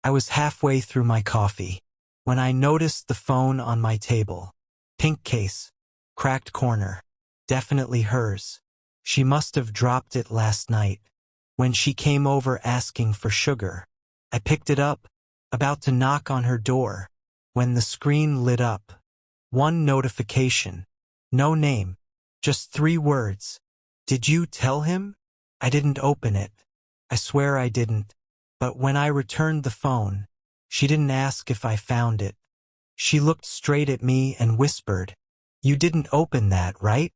I was halfway through my coffee when I noticed the phone on my table. Pink case, cracked corner, definitely hers. She must have dropped it last night when she came over asking for sugar. I picked it up, about to knock on her door, when the screen lit up. One notification. No name. Just 3 words. Did you tell him? I didn't open it. I swear I didn't. But when I returned the phone, she didn't ask if I found it. She looked straight at me and whispered, "You didn't open that, right?"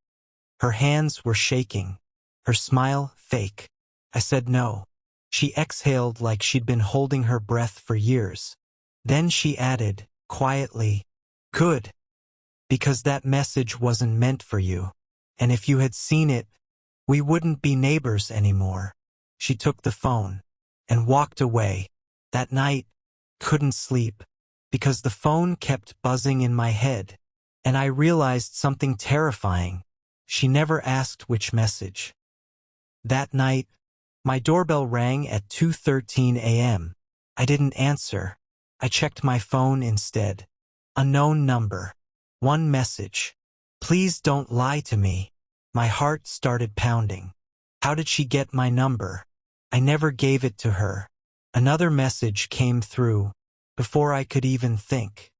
Her hands were shaking. Her smile fake. I said no. She exhaled like she'd been holding her breath for years. Then she added, quietly, "Good. Because that message wasn't meant for you. And if you had seen it, we wouldn't be neighbors anymore." She took the phone and walked away. That night, couldn't sleep, because the phone kept buzzing in my head, and I realized something terrifying. She never asked which message. That night, my doorbell rang at 2:13 a.m. I didn't answer. I checked my phone instead. Unknown number. One message. "Please don't lie to me." My heart started pounding. How did she get my number? I never gave it to her. Another message came through before I could even think.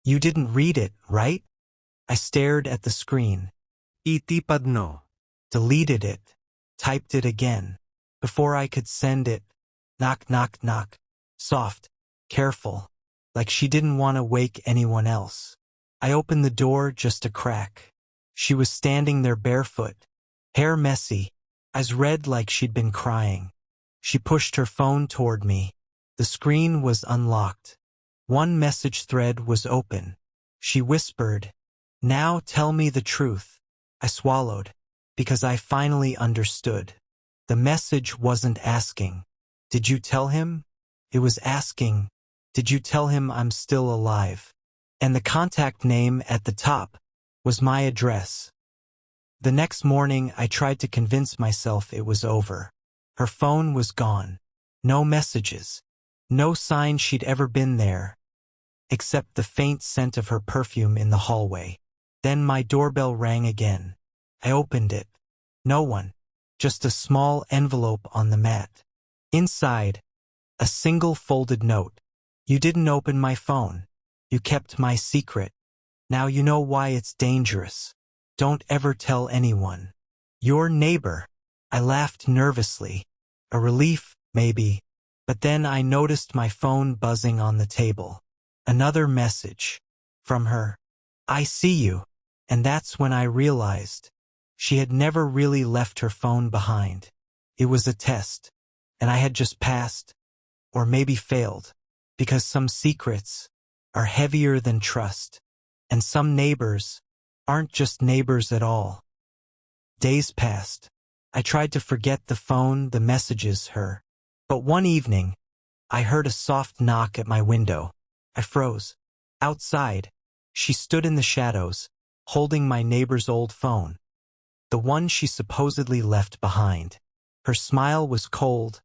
"You didn't read it, right?" I stared at the screen. Itipad no. Deleted it. Typed it again. Before I could send it. Knock, knock, knock. Soft. Careful. Like she didn't want to wake anyone else. I opened the door just a crack. She was standing there barefoot. Hair messy. Eyes red like she'd been crying. She pushed her phone toward me. The screen was unlocked. One message thread was open. She whispered, "Now tell me the truth." I swallowed, because I finally understood. The message wasn't asking, "Did you tell him?" It was asking, "Did you tell him I'm still alive?" And the contact name at the top was my address. The next morning, I tried to convince myself it was over. Her phone was gone. No messages. No sign she'd ever been there, except the faint scent of her perfume in the hallway. Then my doorbell rang again. I opened it. No one. Just a small envelope on the mat. Inside, a single folded note. "You didn't open my phone. You kept my secret. Now you know why it's dangerous. Don't ever tell anyone. Your neighbor." I laughed nervously. A relief, maybe. But then I noticed my phone buzzing on the table. Another message. From her. "I see you." And that's when I realized she had never really left her phone behind. It was a test. And I had just passed. Or maybe failed. Because some secrets are heavier than trust. And some neighbors aren't just neighbors at all. Days passed. I tried to forget the phone, the messages, her. But one evening, I heard a soft knock at my window. I froze. Outside, she stood in the shadows, holding my neighbor's old phone. The one she supposedly left behind. Her smile was cold,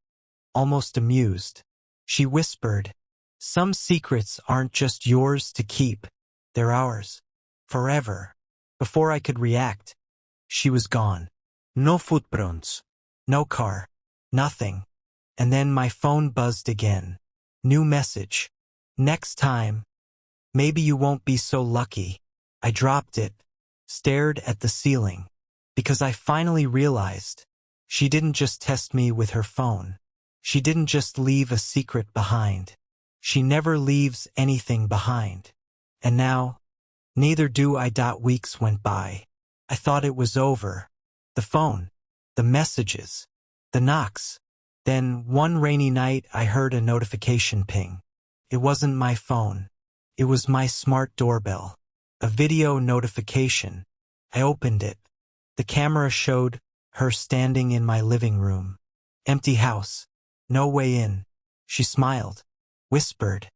almost amused. She whispered, "Some secrets aren't just yours to keep. They're ours. Forever." Before I could react, she was gone. No footprints. No car. Nothing. And then my phone buzzed again. New message. "Next time, maybe you won't be so lucky." I dropped it, stared at the ceiling, because I finally realized she didn't just test me with her phone. She didn't just leave a secret behind. She never leaves anything behind. And now, neither do I. Weeks went by. I thought it was over. The phone, the messages, the knocks. Then, one rainy night, I heard a notification ping. It wasn't my phone. It was my smart doorbell. A video notification. I opened it. The camera showed her standing in my living room. Empty house. No way in. She smiled. Whispered,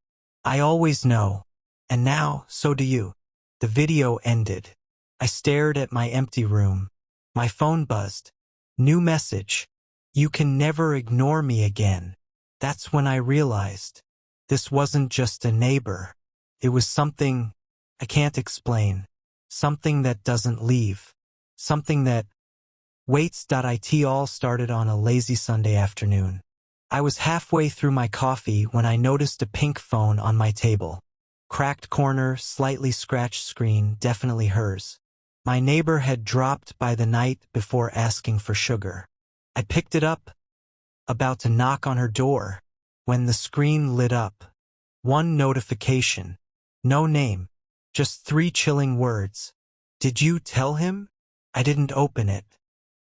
"I always know. And now, so do you." The video ended. I stared at my empty room. My phone buzzed. New message. "You can never ignore me again." That's when I realized This wasn't just a neighbor. It was something I can't explain. Something that doesn't leave. Something that waits. It all started on a lazy Sunday afternoon. I was halfway through my coffee when I noticed a pink phone on my table. Cracked corner, slightly scratched screen, definitely hers. My neighbor had dropped by the night before asking for sugar. I picked it up, about to knock on her door, when the screen lit up. One notification. No name. Just 3 chilling words. Did you tell him? I didn't open it.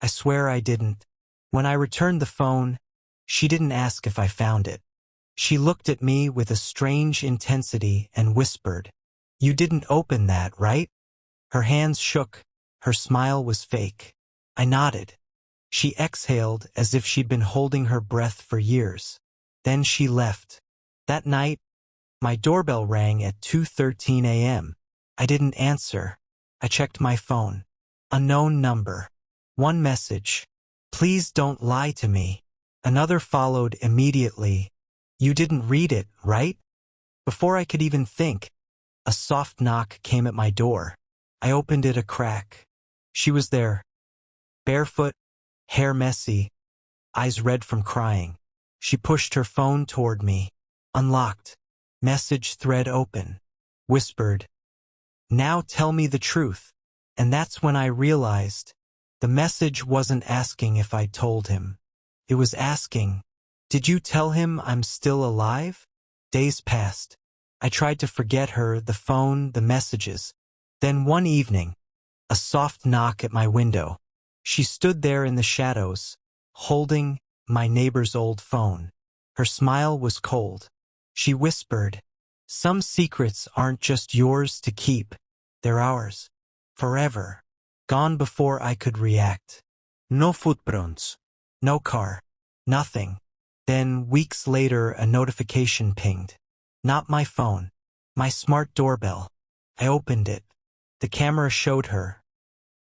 I swear I didn't. When I returned the phone, she didn't ask if I found it. She looked at me with a strange intensity and whispered, "You didn't open that, right?" Her hands shook. Her smile was fake. I nodded. She exhaled as if she'd been holding her breath for years. Then she left. That night, my doorbell rang at 2:13 a.m. I didn't answer. I checked my phone. Unknown number. One message. "Please don't lie to me." Another followed immediately. "You didn't read it, right?" Before I could even think, a soft knock came at my door. I opened it a crack. She was there. Barefoot, hair messy, eyes red from crying. She pushed her phone toward me. Unlocked. Message thread open. Whispered, "Now tell me the truth." And that's when I realized the message wasn't asking if I told him. It was asking, "Did you tell him I'm still alive?" Days passed. I tried to forget her, the phone, the messages. Then one evening, a soft knock at my window. She stood there in the shadows, holding my neighbor's old phone. Her smile was cold. She whispered, "Some secrets aren't just yours to keep. They're ours. Forever." Gone before I could react. No footprints. No car. Nothing. Then, weeks later, a notification pinged. Not my phone. My smart doorbell. I opened it. The camera showed her,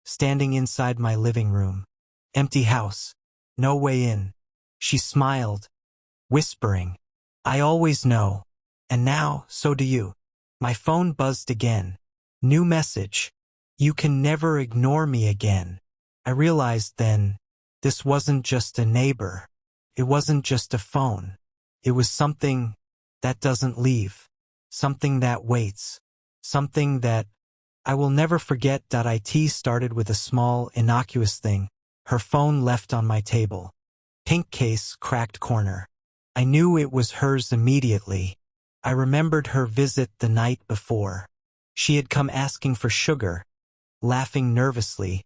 standing inside my living room. Empty house. No way in. She smiled, whispering, "I always know. And now, so do you." My phone buzzed again. New message. "You can never ignore me again." I realized then, this wasn't just a neighbor. It wasn't just a phone. It was something that doesn't leave. Something that waits. Something that I will never forget. It started with a small, innocuous thing. Her phone left on my table. Pink case, cracked corner. I knew it was hers immediately. I remembered her visit the night before. She had come asking for sugar, laughing nervously,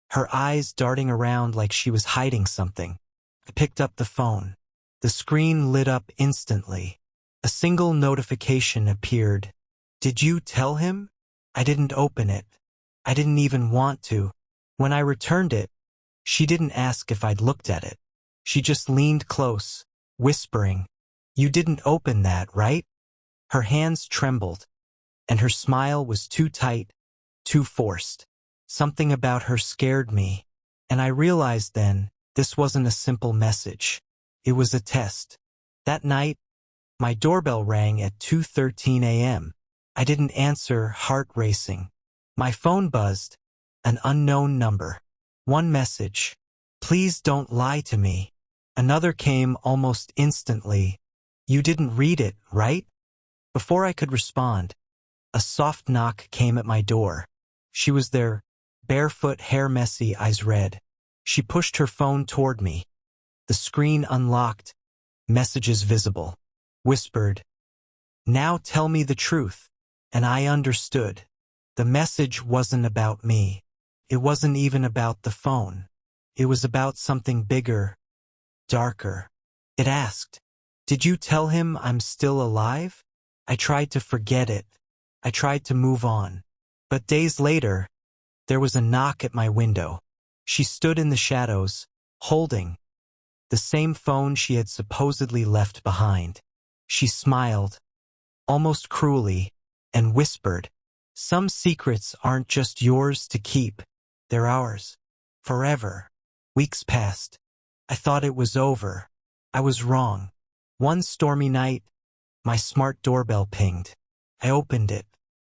her eyes darting around like she was hiding something. I picked up the phone. The screen lit up instantly. A single notification appeared. "Did you tell him?" I didn't open it. I didn't even want to. When I returned it, she didn't ask if I'd looked at it. She just leaned close, whispering, "You didn't open that, right?" Her hands trembled, and her smile was too tight, too forced. Something about her scared me, and I realized then this wasn't a simple message. It was a test. That night, my doorbell rang at 2:13 a.m. I didn't answer, heart racing. My phone buzzed. An unknown number. One message. "Please don't lie to me." Another came almost instantly. "You didn't read it, right?" Before I could respond, a soft knock came at my door. She was there, barefoot, hair messy, eyes red. She pushed her phone toward me. The screen unlocked, messages visible. Whispered, "Now tell me the truth." And I understood. The message wasn't about me. It wasn't even about the phone. It was about something bigger, darker. It asked, "Did you tell him I'm still alive?" I tried to forget it. I tried to move on. But days later, there was a knock at my window. She stood in the shadows, holding the same phone she had supposedly left behind. She smiled, almost cruelly, and whispered, "Some secrets aren't just yours to keep. They're ours. Forever." Weeks passed. I thought it was over. I was wrong. One stormy night, My smart doorbell pinged. I opened it.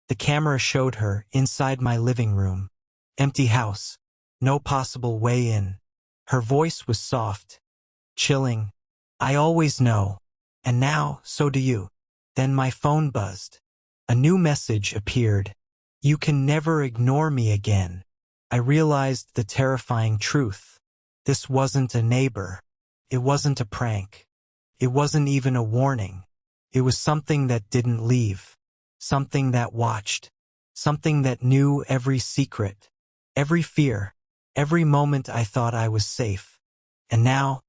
The camera showed her inside my living room. Empty house. No possible way in. Her voice was soft, chilling. I always know. And now, so do you. Then my phone buzzed. A new message appeared. You can never ignore me again. I realized the terrifying truth. This wasn't a neighbor. It wasn't a prank. It wasn't even a warning. It was something that didn't leave. Something that watched. Something that knew every secret. Every fear. Every moment I thought I was safe. And now,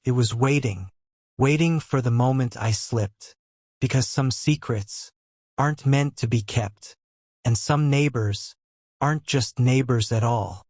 it was waiting. Waiting for the moment I slipped. Because some secrets aren't meant to be kept. And some neighbors aren't just neighbors at all.